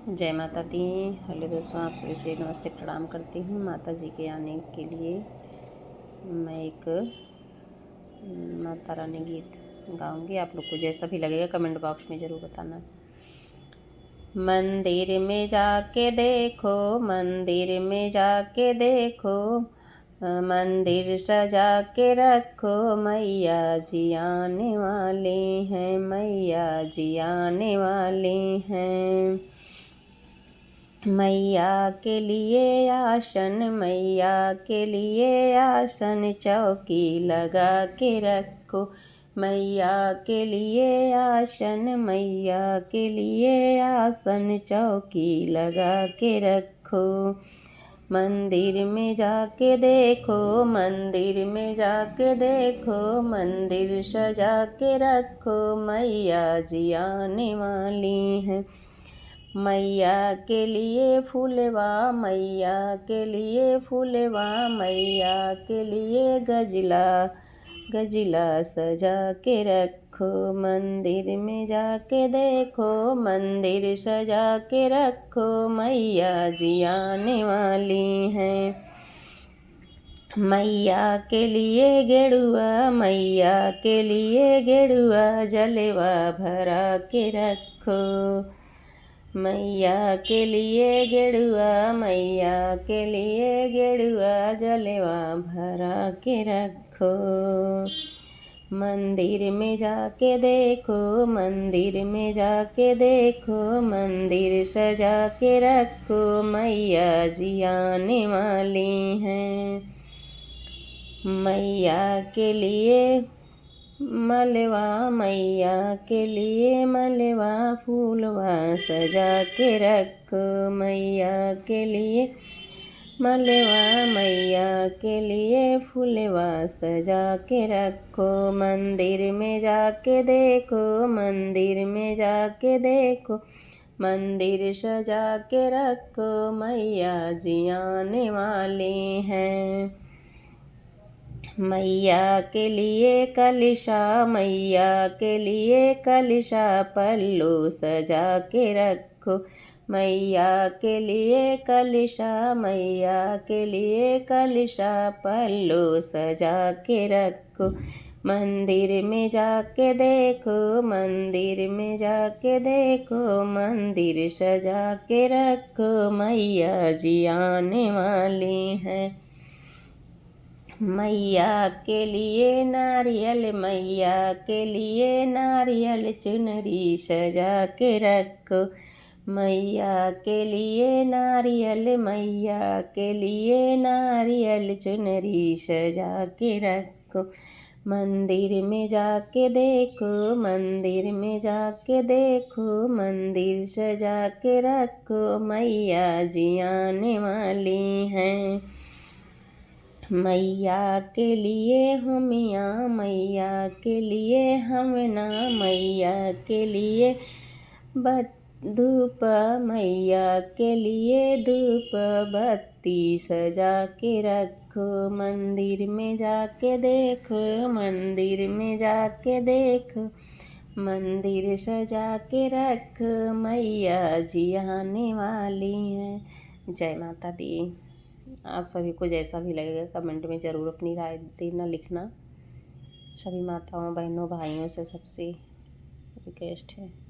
जय माता दी। हेलो दोस्तों, आप सभी से नमस्ते प्रणाम करती हूँ। माता जी के आने के लिए मैं एक माता रानी गीत गाऊंगी। आप लोग को जैसा भी लगेगा कमेंट बॉक्स में ज़रूर बताना। मंदिर में जाके देखो, मंदिर में जाके देखो, मंदिर सजा के रखो, मैया जी आने वाले हैं, मैया जी आने वाले हैं। मैया के लिए आसन, मैया के लिए आसन, चौकी लगा के रखो, मैया के लिए आसन, मैया के लिए आसन, चौकी लगा के रखो। मंदिर में जाके देखो, मंदिर में जाके देखो, मंदिर सजा के रखो, मैया जी आने वाली हैं। मैया के लिए फूलवा, मैया के लिए फूलवा, मैया के लिए गजला, गजला सजा के रखो। मंदिर में जाके देखो, मंदिर सजा के रखो, मैया जी आने वाली हैं। मैया के लिए गेरुआ, मैया के लिए गेरुआ, जलवा भरा के रखो। मैया के लिए गेरुआ, मैया के लिए गेरुआ, जलवा भरा के रखो। मंदिर में जाके देखो, मंदिर में जाके देखो, मंदिर सजा के रखो, मैया जी आने वाली हैं। मैया के लिए मलवा, मैया के लिए मलवा, फूलवा सजा के रखो, मैया के लिए मलवा, मैया के लिए फूलवा सजा के रखो। मंदिर में जाके देखो, मंदिर में जाके देखो, मंदिर सजा के रखो, मैया जी आने वाले हैं। मैया के लिए कलशा, मैया के लिए कलशा, पल्लू सजा के रखो, मैया के लिए कलशा, मैया के लिए कलशा, पल्लू सजा के रखो। मंदिर में जाके देखो, मंदिर में जाके देखो, मंदिर सजा के रखो, मैया जी आने वाली हैं। मैया के लिए नारियल, मैया के लिए नारियल, चुनरी सजा के रखो, मैया के लिए नारियल, मैया के लिए नारियल, चुनरी सजा के रखो। मंदिर में जाके देखो, मंदिर में जाके देखो, मंदिर सजा के रखो, मैया जी आने वाली हैं। मैया के लिए होमिया, मैया के लिए हमना, मैया के लिए धूप, मैया के लिए धूप बत्ती सजा के रखो। मंदिर में जाके देखो, मंदिर में जाके देखो, मंदिर सजा के रखो, मैया जी आने वाली हैं। जय माता दी। आप सभी को जैसा भी लगेगा कमेंट में ज़रूर अपनी राय देना, लिखना। सभी माताओं, बहनों, भाइयों से सबसे रिक्वेस्ट है।